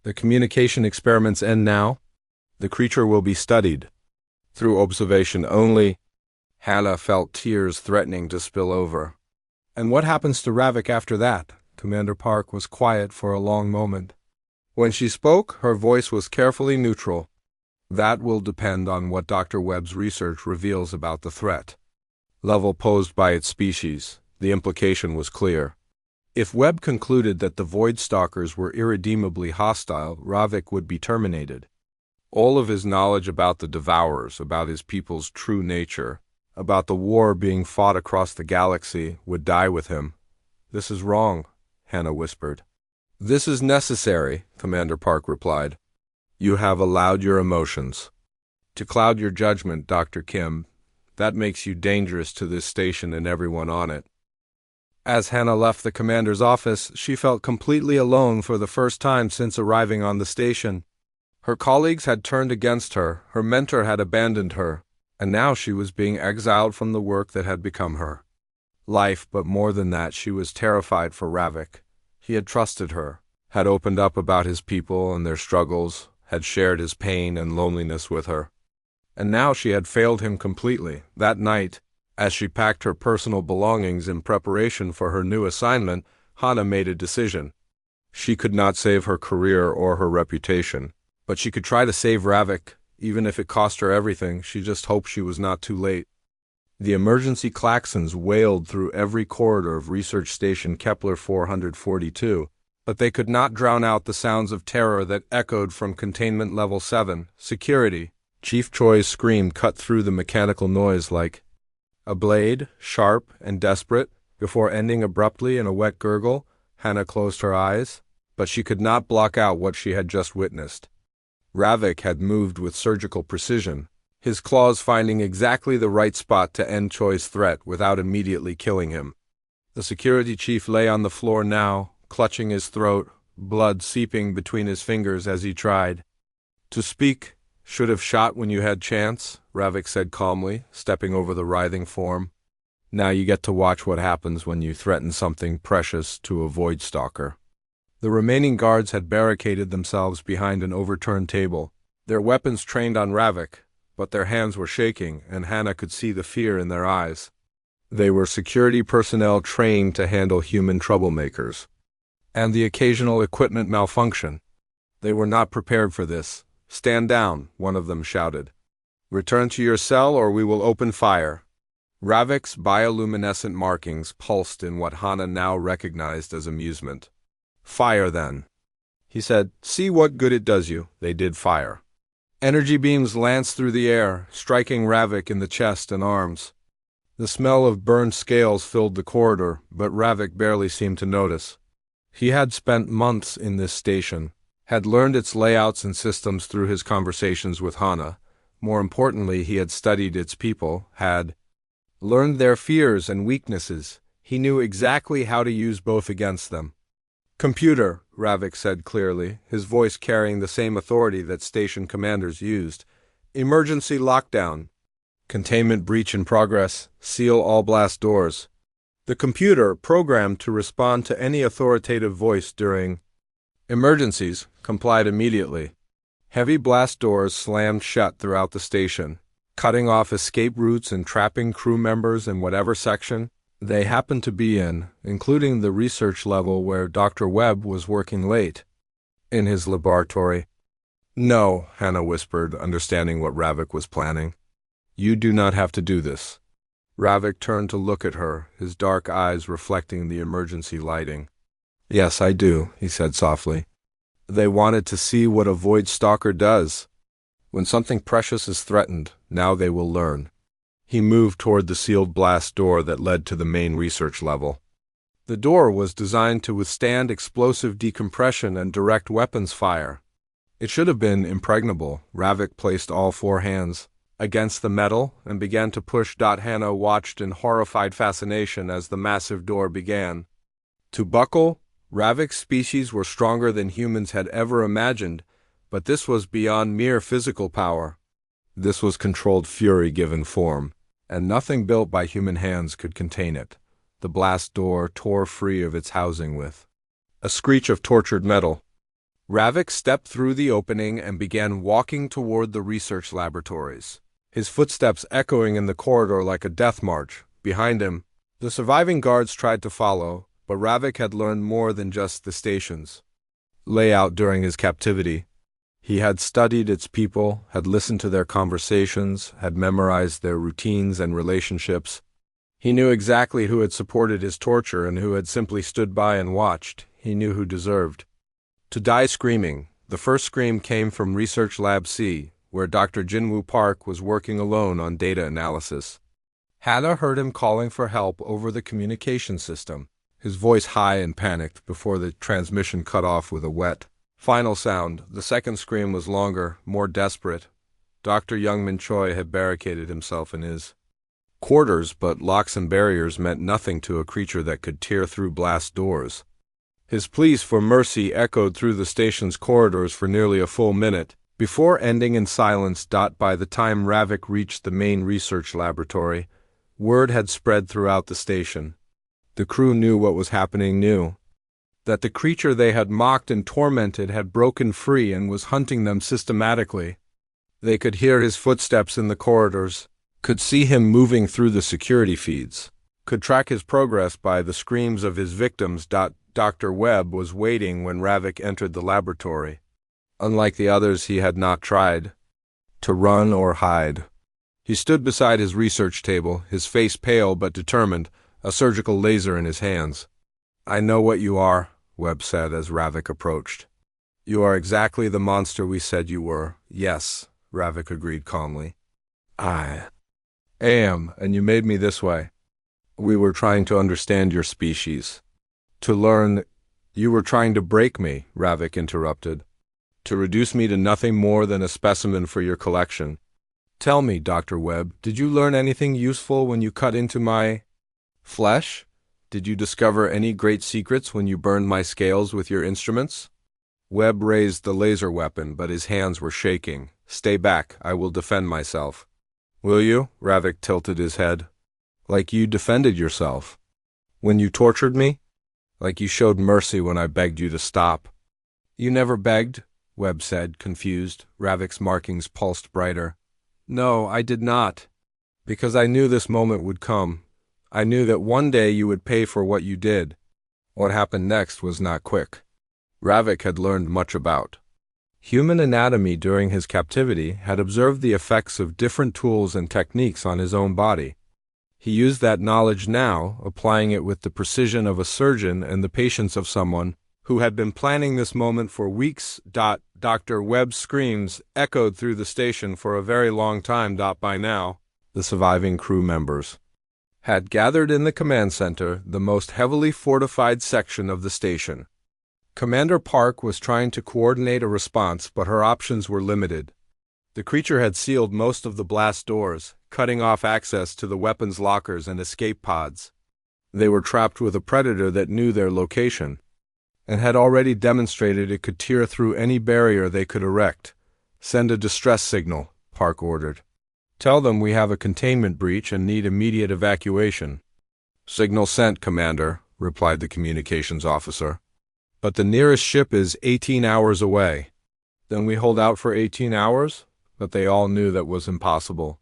The communication experiments end now. The creature will be studied through observation only. Hannah felt tears threatening to spill over. And what happens to Ravik after that? Commander Park was quiet for a long moment. When she spoke, her voice was carefully neutral. That will depend on what Dr. Webb's research reveals about the threat level posed by its species. The implication was clear. If Webb concluded that the Void Stalkers were irredeemably hostile, Ravik would be terminated. All of his knowledge about the Devourers, about his people's true nature, about the war being fought across the galaxy, would die with him. This is wrong, Hannah whispered. This is necessary, Commander Park replied. You have allowed your emotions to cloud your judgment, Dr. Kim. That makes you dangerous to this station and everyone on it. As Hannah left the commander's office, she felt completely alone for the first time since arriving on the station. Her colleagues had turned against her, her mentor had abandoned her, and now she was being exiled from the work that had become her life. But more than that, she was terrified for Ravik. He had trusted her, had opened up about his people and their struggles, had shared his pain and loneliness with her. And now she had failed him completely. That night, as she packed her personal belongings in preparation for her new assignment, Hannah made a decision. She could not save her career or her reputation, but she could try to save Ravik, even if it cost her everything. She just hoped she was not too late. The emergency klaxons wailed through every corridor of Research Station Kepler 442, but they could not drown out the sounds of terror that echoed from Containment Level 7, Security. Chief Choi's scream cut through the mechanical noise like A blade, sharp and desperate, before ending abruptly in a wet gurgle. Hannah closed her eyes, but she could not block out what she had just witnessed. Ravik had moved with surgical precision, his claws finding exactly the right spot to end Choi's threat without immediately killing him. The security chief lay on the floor now, clutching his throat, blood seeping between his fingers as he tried. To speak, should have shot when you had chance, Ravik said calmly, stepping over the writhing form. Now you get to watch what happens when you threaten something precious to a void stalker. The remaining guards had barricaded themselves behind an overturned table, their weapons trained on Ravik, but their hands were shaking, and Hannah could see the fear in their eyes. They were security personnel trained to handle human troublemakers, and the occasional equipment malfunction. They were not prepared for this. Stand down, one of them shouted. Return to your cell or we will open fire. Ravik's bioluminescent markings pulsed in what Hannah now recognized as amusement. Fire then, he said. See what good it does you. They did fire. Energy beams lanced through the air, striking Ravik in the chest and arms. The smell of burned scales filled the corridor, but Ravik barely seemed to notice. He had spent months in this station, had learned its layouts and systems through his conversations with Hannah. More importantly, he had studied its people, had learned their fears and weaknesses. He knew exactly how to use both against them. Computer, Ravik said clearly, his voice carrying the same authority that station commanders used. Emergency lockdown. Containment breach in progress. Seal all blast doors. The computer, programmed to respond to any authoritative voice during emergencies, complied immediately. Heavy blast doors slammed shut throughout the station, cutting off escape routes and trapping crew members in whatever section they happened to be in, including the research level where Dr. Webb was working late in his laboratory. No, Hannah whispered, understanding what Ravik was planning. You do not have to do this. Ravik turned to look at her, his dark eyes reflecting the emergency lighting. Yes, I do, he said softly. They wanted to see what a void stalker does. When something precious is threatened, now they will learn. He moved toward the sealed blast door that led to the main research level. The door was designed to withstand explosive decompression and direct weapons fire. It should have been impregnable. Ravik placed all four hands against the metal and began to push. Hannah watched in horrified fascination as the massive door began to buckle. Ravik's species were stronger than humans had ever imagined, but this was beyond mere physical power. This was controlled fury given form, and nothing built by human hands could contain it. The blast door tore free of its housing with a screech of tortured metal. Ravik stepped through the opening and began walking toward the research laboratories, his footsteps echoing in the corridor like a death march. Behind him, the surviving guards tried to follow, but Ravik had learned more than just the station's layout during his captivity. He had studied its people, had listened to their conversations, had memorized their routines and relationships. He knew exactly who had supported his torture and who had simply stood by and watched. He knew who deserved to die screaming. The first scream came from Research Lab C, where Dr. Jinwoo Park was working alone on data analysis. Hannah heard him calling for help over the communication system, his voice high and panicked before the transmission cut off with a wet final sound. The second scream was longer, more desperate. Dr. Youngmin Choi had barricaded himself in his quarters, but locks and barriers meant nothing to a creature that could tear through blast doors. His pleas for mercy echoed through the station's corridors for nearly a full minute, before ending in silence. By the time Ravik reached the main research laboratory, word had spread throughout the station. The crew knew what was happening, knew that the creature they had mocked and tormented had broken free and was hunting them systematically. They could hear his footsteps in the corridors, could see him moving through the security feeds, could track his progress by the screams of his victims. Dr. Webb was waiting when Ravik entered the laboratory. Unlike the others, he had not tried to run or hide. He stood beside his research table, his face pale but determined, a surgical laser in his hands. I know what you are, Webb said as Ravik approached. You are exactly the monster we said you were. Yes, Ravik agreed calmly. And you made me this way. We were trying to understand your species. To learn, you were trying to break me, Ravik interrupted. To reduce me to nothing more than a specimen for your collection. Tell me, Dr. Webb, did you learn anything useful when you cut into my flesh? Did you discover any great secrets when you burned my scales with your instruments? Webb raised the laser weapon, but his hands were shaking. Stay back, I will defend myself. Will you? Ravik tilted his head. Like you defended yourself. When you tortured me? Like you showed mercy when I begged you to stop. You never begged, Webb said, confused. Ravik's markings pulsed brighter. No, I did not. Because I knew this moment would come. I knew that one day you would pay for what you did. What happened next was not quick. Ravik had learned much about human anatomy during his captivity, had observed the effects of different tools and techniques on his own body. He used that knowledge now, applying it with the precision of a surgeon and the patience of someone who had been planning this moment for weeks. Dr. Webb's screams echoed through the station for a very long time. By now, the surviving crew members had gathered in the command center, the most heavily fortified section of the station. Commander Park was trying to coordinate a response, but her options were limited. The creature had sealed most of the blast doors, cutting off access to the weapons lockers and escape pods. They were trapped with a predator that knew their location, and had already demonstrated it could tear through any barrier they could erect. Send a distress signal, Park ordered. Tell them we have a containment breach and need immediate evacuation. Signal sent, Commander, replied the communications officer. But the nearest ship is 18 hours away. Then we hold out for 18 hours? But they all knew that was impossible.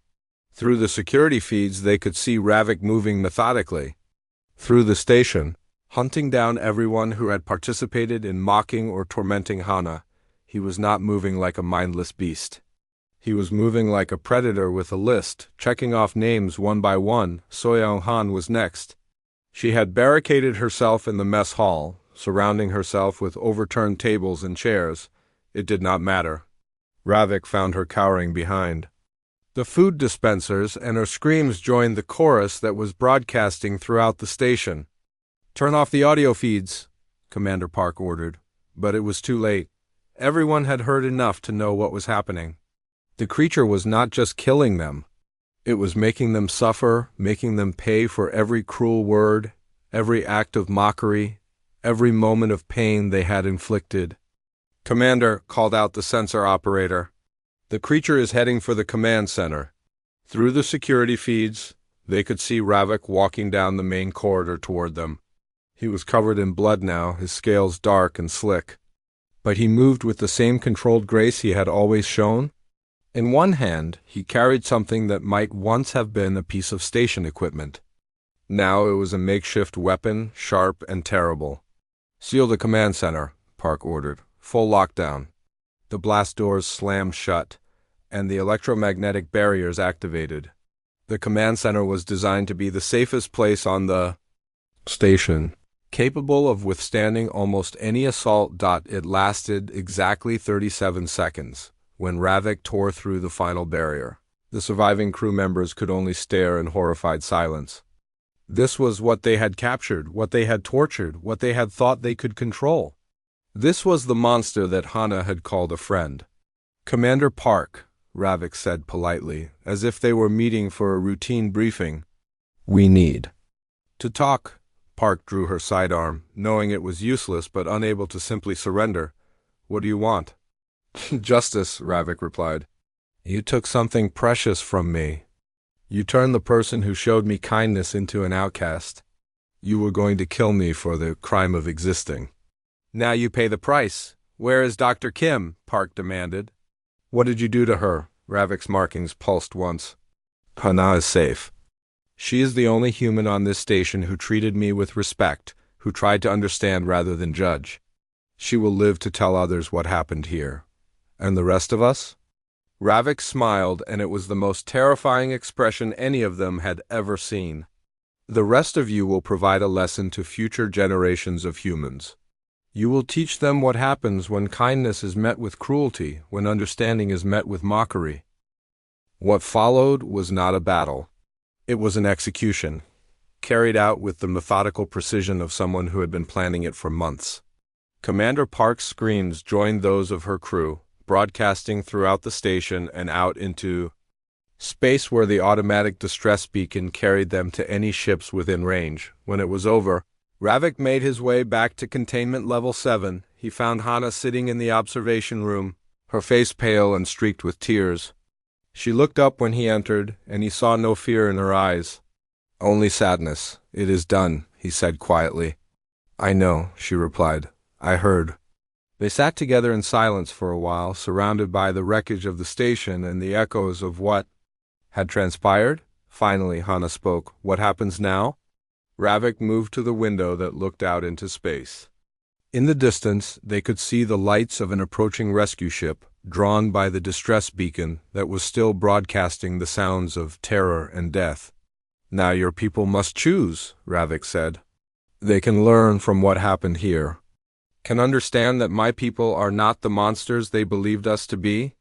Through the security feeds they could see Ravik moving methodically through the station, hunting down everyone who had participated in mocking or tormenting Hana. He was not moving like a mindless beast. He was moving like a predator with a list, checking off names one by one. Soyoung Han was next. She had barricaded herself in the mess hall, surrounding herself with overturned tables and chairs. It did not matter. Ravik found her cowering behind the food dispensers, and her screams joined the chorus that was broadcasting throughout the station. Turn off the audio feeds, Commander Park ordered, but it was too late. Everyone had heard enough to know what was happening. The creature was not just killing them. It was making them suffer, making them pay for every cruel word, every act of mockery, every moment of pain they had inflicted. Commander, called out the sensor operator. The creature is heading for the command center. Through the security feeds, they could see Ravik walking down the main corridor toward them. He was covered in blood now, his scales dark and slick. But he moved with the same controlled grace he had always shown. In one hand, he carried something that might once have been a piece of station equipment. Now it was a makeshift weapon, sharp and terrible. Seal the command center, Park ordered. Full lockdown. The blast doors slammed shut, and the electromagnetic barriers activated. The command center was designed to be the safest place on the station, capable of withstanding almost any assault. It lasted exactly 37 seconds. When Ravik tore through the final barrier, the surviving crew members could only stare in horrified silence. This was what they had captured, what they had tortured, what they had thought they could control. This was the monster that Hana had called a friend. Commander Park, Ravik said politely, as if they were meeting for a routine briefing. We need to talk. Park drew her sidearm, knowing it was useless but unable to simply surrender. What do you want? Justice, Ravik replied. You took something precious from me. You turned the person who showed me kindness into an outcast. You were going to kill me for the crime of existing. Now you pay the price. Where is Dr. Kim? Park demanded. What did you do to her? Ravik's markings pulsed once. Hana is safe. She is the only human on this station who treated me with respect, who tried to understand rather than judge. She will live to tell others what happened here. And the rest of us? Ravik smiled, and it was the most terrifying expression any of them had ever seen. The rest of you will provide a lesson to future generations of humans. You will teach them what happens when kindness is met with cruelty, when understanding is met with mockery. What followed was not a battle. It was an execution, carried out with the methodical precision of someone who had been planning it for months. Commander Park's screams joined those of her crew, broadcasting throughout the station and out into space where the automatic distress beacon carried them to any ships within range. When it was over, Ravik made his way back to containment level 7. He found Hana sitting in the observation room, her face pale and streaked with tears. She looked up when he entered, and he saw no fear in her eyes. "Only sadness. It is done," he said quietly. "I know," she replied. "I heard." They sat together in silence for a while, surrounded by the wreckage of the station and the echoes of what had transpired. Finally, Hana spoke. "What happens now?" Ravik moved to the window that looked out into space. In the distance, they could see the lights of an approaching rescue ship, drawn by the distress beacon that was still broadcasting the sounds of terror and death. "Now your people must choose," Ravik said. "They can learn from what happened here. Can understand that my people are not the monsters they believed us to be,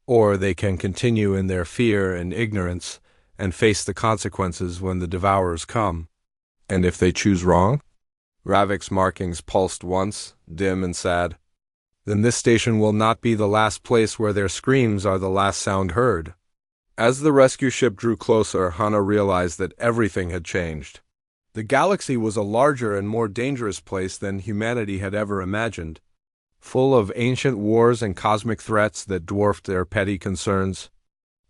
or they can continue in their fear and ignorance and face the consequences when the devourers come. And if they choose wrong?" Ravik's markings pulsed once, dim and sad. "Then this station will not be the last place where their screams are the last sound heard." As the rescue ship drew closer, Hana realized that everything had changed. The galaxy was a larger and more dangerous place than humanity had ever imagined, full of ancient wars and cosmic threats that dwarfed their petty concerns.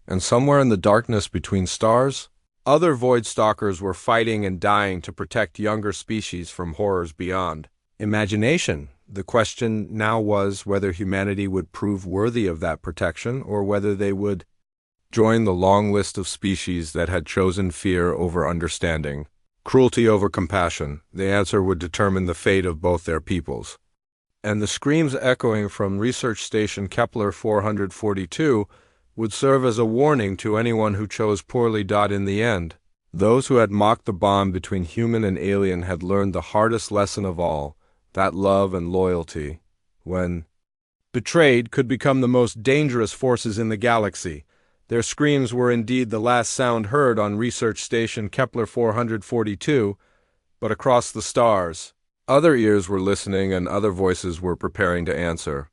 And somewhere in the darkness between stars, other void stalkers were fighting and dying to protect younger species from horrors beyond imagination. The question now was whether humanity would prove worthy of that protection, or whether they would join the long list of species that had chosen fear over understanding, cruelty over compassion. The answer would determine the fate of both their peoples. And the screams echoing from Research Station Kepler 442 would serve as a warning to anyone who chose poorly. In the end, those who had mocked the bond between human and alien had learned the hardest lesson of all, that love and loyalty, when betrayed, could become the most dangerous forces in the galaxy. Their screams were indeed the last sound heard on Research Station Kepler 442, but across the stars, other ears were listening and other voices were preparing to answer.